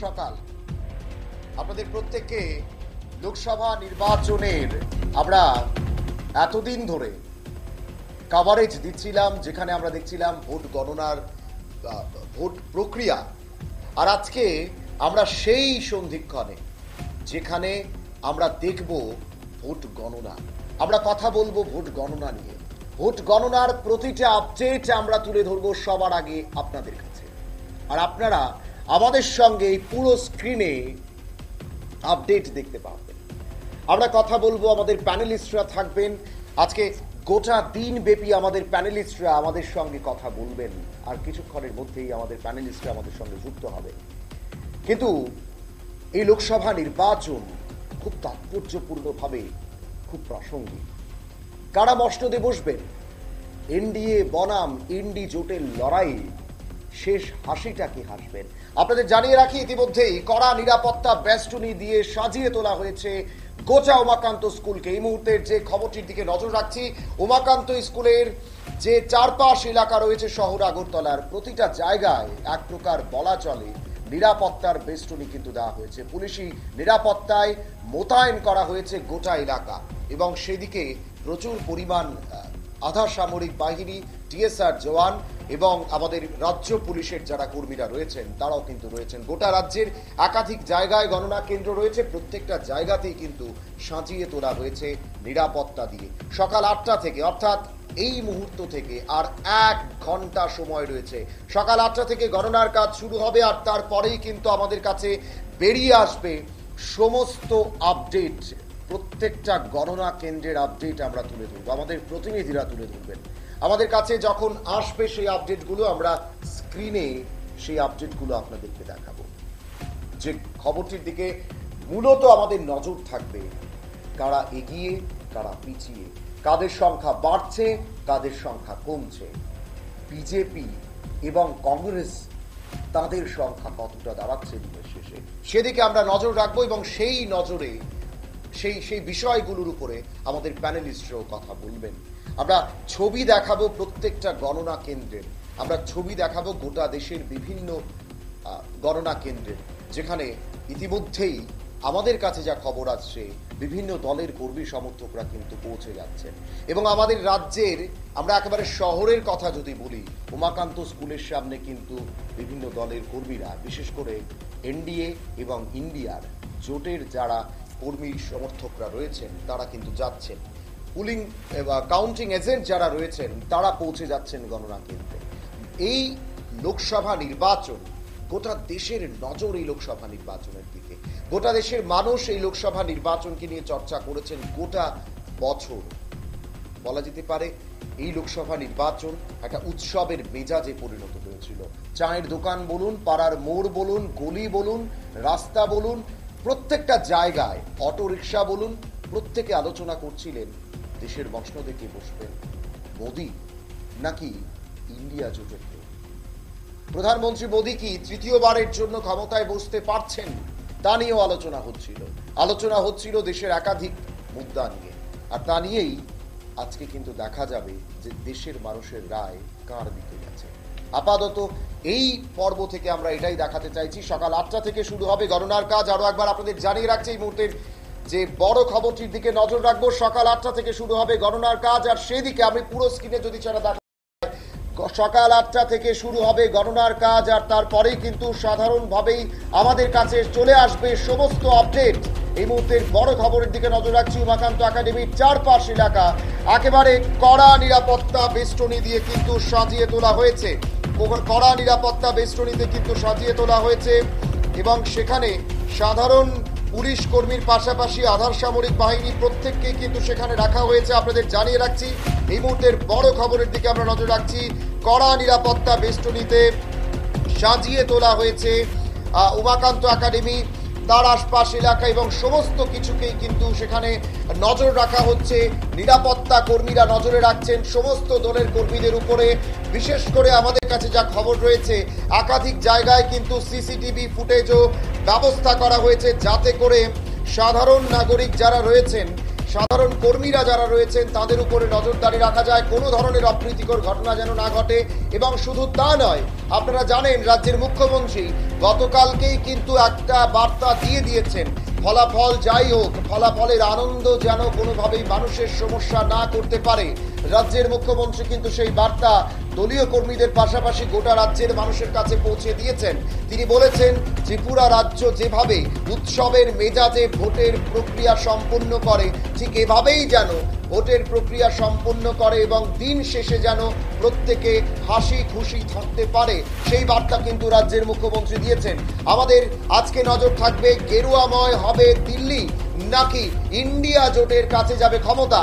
সকাল। আপনাদের প্রত্যেককে লোকসভা নির্বাচনের আমরা এতদিন ধরে কভারেজ দিচ্ছিলাম, যেখানে আমরা দেখছিলাম ভোট গণনার ভোট প্রক্রিয়া। আর আজকে আমরা সেই সন্ধিক্ষণে যেখানে আমরা দেখব ভোট গণনা। আমরা কথা বলবো ভোট গণনা নিয়ে। ভোট গণনার প্রতিটা আপডেট আমরা তুলে ধরবো সবার আগে আপনাদের কাছে। আর আপনারা আমাদের সঙ্গে এই পুরো স্ক্রিনে আপডেট দেখতে পাবেন। আমরা কথা বলবো, আমাদের প্যানেলিস্টরা থাকবেন আজকে গোটা দিন ব্যাপী। আমাদের প্যানেলিস্টরা আমাদের সঙ্গে কথা বলবেন, আর কিছুক্ষণের মধ্যেই আমাদের প্যানেলিস্টরা আমাদের সঙ্গে যুক্ত হবে। কিন্তু এই লোকসভা নির্বাচন খুব তাৎপর্যপূর্ণভাবে খুব প্রাসঙ্গিক। কারা মসনদে বসবেন? এনডিএ বনাম ইন্ডি জোটের লড়াই শেষ হাসিটা কি হাসবেন? আপনাদের জানিয়ে রাখি, ইতিমধ্যেই কড়া নিরাপত্তা বেষ্টনী দিয়ে সাজিয়ে তোলা হয়েছে গোটা উমাকান্ত স্কুলকে। এই মুহূর্তের যে খবরটির দিকে নজর রাখছি, উমাকান্ত স্কুলের যে চারপাশ এলাকা রয়েছে শহর আগরতলার, প্রতিটা জায়গায় এক প্রকার বলা চলে নিরাপত্তার বেষ্টনী কিন্তু দেওয়া হয়েছে। পুলিশি নিরাপত্তায় মোতায়েন করা হয়েছে গোটা এলাকা, এবং সেদিকে প্রচুর পরিমাণ আধা সামরিক বাহিনী, টিএসআর জওয়ান এবং আমাদের রাজ্য পুলিশের যারা কর্মীরা রয়েছেন তারাও কিন্তু রয়েছেন। গোটা রাজ্যের একাধিক জায়গায় গণনা কেন্দ্র রয়েছে, প্রত্যেকটা জায়গাতেই কিন্তু সাজিয়ে তোলা হয়েছে নিরাপত্তা দিয়ে। সকাল 8টা থেকে, অর্থাৎ এই মুহূর্ত থেকে আর 1 ঘন্টা সময় রয়েছে। সকাল 8টা থেকে গণনার কাজ শুরু হবে, আর তারপরেই কিন্তু আমাদের কাছে বেরিয়ে আসবে সমস্ত আপডেট। প্রত্যেকটা গণনা কেন্দ্রের আপডেট আমরা তুলে ধরবো, আমাদের প্রতিনিধিরা তুলে ধরবেন। আমাদের কাছে যখন আসবে সেই আপডেটগুলো আমরা স্ক্রিনে সেই আপডেটগুলো আপনাদেরকে দেখাবো। যে খবরটির দিকে মূলত আমাদের নজর থাকবে, কারা এগিয়ে কারা পিছিয়ে, কাদের সংখ্যা বাড়ছে কাদের সংখ্যা কমছে, বিজেপি এবং কংগ্রেস তাদের সংখ্যা কতটা দাঁড়াচ্ছে দিনের শেষে, সেদিকে আমরা নজর রাখবো। এবং সেই নজরে সেই বিষয়গুলোর উপরে আমাদের প্যানেলিস্টরাও কথা বলবেন। আমরা ছবি দেখাবো প্রত্যেকটা গণনা কেন্দ্রের, আমরা ছবি দেখাবো গোটা দেশের বিভিন্ন গণনা কেন্দ্রের, যেখানে ইতিমধ্যেই আমাদের কাছে যা খবর আসছে বিভিন্ন দলের কর্মী সমর্থকরা কিন্তু পৌঁছে যাচ্ছেন। এবং আমাদের রাজ্যের, আমরা একেবারে শহরের কথা যদি বলি, উমাকান্ত স্কুলের সামনে কিন্তু বিভিন্ন দলের কর্মীরা, বিশেষ করে এনডিএ এবং ইন্ডিয়ার জোটের যারা কর্মী সমর্থকরা রয়েছেন তারা কিন্তু যাচ্ছেন। পুলিং কাউন্টিং এজেন্ট যারা রয়েছেন তারা পৌঁছে যাচ্ছেন গণনা কেন্দ্রে। এই লোকসভা নির্বাচন, গোটা দেশের নজর এই লোকসভা নির্বাচনের দিকে। গোটা দেশের মানুষ এই লোকসভা নির্বাচনকে নিয়ে চর্চা করেছেন গোটা বছর। বলা যেতে পারে এই লোকসভা নির্বাচন একটা উৎসবের মেজাজে পরিণত হয়েছিল। চায়ের দোকান বলুন, পাড়ার মোড় বলুন, গলি বলুন, রাস্তা বলুন, প্রত্যেকটা জায়গায় অটো রিক্সা বলুন, প্রত্যেকে আলোচনা করছিলেন দেশের মসনদে কে বসবেন, মোদি নাকি ইন্ডিয়া জোটের কেউ। প্রধানমন্ত্রী মোদি কি তৃতীয়বারের জন্য ক্ষমতায় বসতে পারছেন, তা নিয়েও আলোচনা হচ্ছিল দেশের একাধিক মুদ্রা নিয়ে। আর তা নিয়েই আজকে কিন্তু দেখা যাবে যে দেশের মানুষের রায় কার দিকে গেছে। আপাতত এই পর্ব থেকে আমরা এটাই দেখাতে চাইছি। সকাল 8টা থেকে শুরু হবে গণনার কাজ। আরো একবার আপনাদের জানিয়ে রাখছি, এই মুহূর্তের যে বড় খবরটির দিকে নজর রাখবো, সকাল 8টা থেকে শুরু হবে গণনার কাজ। আর সেদিকে আমি পুরো স্ক্রিনে যদি সেটা দেখা, সকাল 8টা থেকে শুরু হবে গণনার কাজ, আর তারপরেই কিন্তু সাধারণভাবেই আমাদের কাছে চলে আসবে সমস্ত আপডেট। এই মুহূর্তের বড় খবরের দিকে নজর রাখছি। উমাকান্ত একাডেমির চারপাশ এলাকা একেবারে কড়া নিরাপত্তা বেষ্টনী দিয়ে কিন্তু সাজিয়ে তোলা হয়েছে। কড়া নিরাপত্তা বেষ্টনীতে কিন্তু সাজিয়ে তোলা হয়েছে, এবং সেখানে সাধারণ পুলিশ কর্মীর পাশাপাশি আধার সামরিক বাহিনী প্রত্যেককেই কিন্তু সেখানে রাখা হয়েছে। আপনাদের জানিয়ে রাখছি, এই মুহূর্তের বড় খবরের দিকে আমরা নজর রাখছি। কড়া নিরাপত্তা বেষ্টনীতে সাজিয়ে তোলা হয়েছে উমাকান্ত একাডেমি, তার আশপাশ এলাকা এবং সমস্ত কিছুকেই কিন্তু সেখানে নজর রাখা হচ্ছে। নিরাপত্তা কর্মীরা নজরে রাখছেন সমস্ত দলের কর্মীদের উপরে। বিশেষ করে আমাদের কাছে যা খবর রয়েছে, একাধিক জায়গায় কিন্তু সিসিটিভি ফুটেজও ব্যবস্থা করা হয়েছে, যাতে করে সাধারণ নাগরিক যারা রয়েছেন, সাধারণ কর্মীরা যারা রয়েছেন তাদের উপরে নজরদারি রাখা যায়, কোনো ধরনের অপ্রীতিকর ঘটনা যেন না ঘটে। এবং শুধু তা নয়, আপনারা জানেন রাজ্যের মুখ্যমন্ত্রী গতকালকেই কিন্তু একটা বার্তা দিয়ে দিয়েছেন, ফলাফল যাই হোক, ফলাফলের আনন্দ যেন কোনোভাবেই মানুষের সমস্যা না করতে পারে। রাজ্যের মুখ্যমন্ত্রী কিন্তু সেই বার্তা দলীয় কর্মীদের পাশাপাশি গোটা রাজ্যের মানুষের কাছে পৌঁছে দিয়েছেন। তিনি বলেছেন, ত্রিপুরা রাজ্য যেভাবে উৎসবের মেজাজে ভোটের প্রক্রিয়া সম্পন্ন করে, ঠিক এভাবেই যেন ভোটের প্রক্রিয়া সম্পন্ন করে এবং দিন শেষে যেন প্রত্যেকে হাসি খুশি থাকতে পারে, সেই বার্তা কিন্তু রাজ্যের মুখ্যমন্ত্রী দিয়েছেন। আমাদের আজকে নজর থাকবে, গেরুয়াময় হবে দিল্লি নাকি ইন্ডিয়া জোটের কাছে যাবে ক্ষমতা?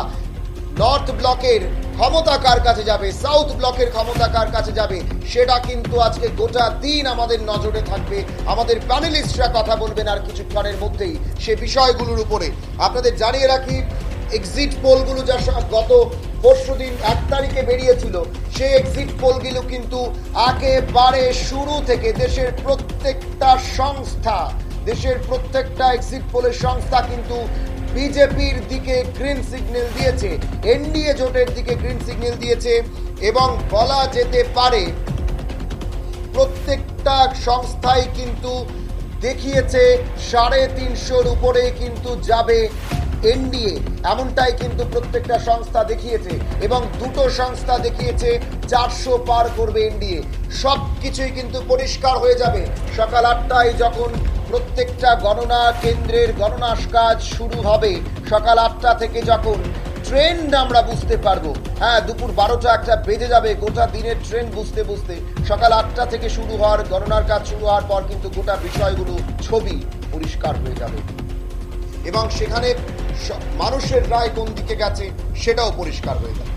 নর্থ ব্লকের ক্ষমতা কার কাছে যাবে, সাউথ ব্লকের ক্ষমতা কার কাছে যাবে, সেটা কিন্তু আজকে গোটা দিন আমাদের নজরে থাকবে। আমাদের প্যানেলিস্টরা কথা বলবেন আর কিছুক্ষণের মধ্যেই সে বিষয়গুলোর উপরে। আপনাদের জানিয়ে রাখি, এক্সিট পোলগুলো যা গত পরশুদিন 1 তারিখে বেরিয়েছিল, সেই এক্সিট পোলগুলো কিন্তু একেবারে শুরু থেকে দেশের প্রত্যেকটা এক্সিট পোলের সংস্থা কিন্তু বিজেপির দিকে গ্রিন সিগন্যাল দিয়েছে, এনডিএ জোটের দিকে গ্রিন সিগন্যাল দিয়েছে এবং বলা যেতে পারে প্রত্যেকটা সংস্থাই কিন্তু দেখিয়েছে 350-র উপরে কিন্তু যাবে এনডিএ, এমনটাই কিন্তু প্রত্যেকটা সংস্থা দেখিয়েছে এবং দুটো সংস্থা দেখিয়েছে 400 পার করবে এনডিএ। সব কিছুই কিন্তু পরিষ্কার হয়ে যাবে সকাল 8টায় যখন প্রত্যেকটা গণনা কেন্দ্রের গণনা কাজ শুরু হবে। সকাল 8টা থেকে যখন ট্রেন্ড আমরা বুঝতে পারবো, হ্যাঁ, দুপুর 12টা একটা বেজে যাবে গোটা দিনের ট্রেন্ড বুঝতে বুঝতে। সকাল 8টা থেকে শুরু হওয়ার গণনার কাজ শুরু হওয়ার পর কিন্তু গোটা বিষয়গুলো ছবি পরিষ্কার হয়ে যাবে এবং সেখানে মানুষের রায় কোন দিকে গেছে সেটাও পরিষ্কার হয়ে যাবে।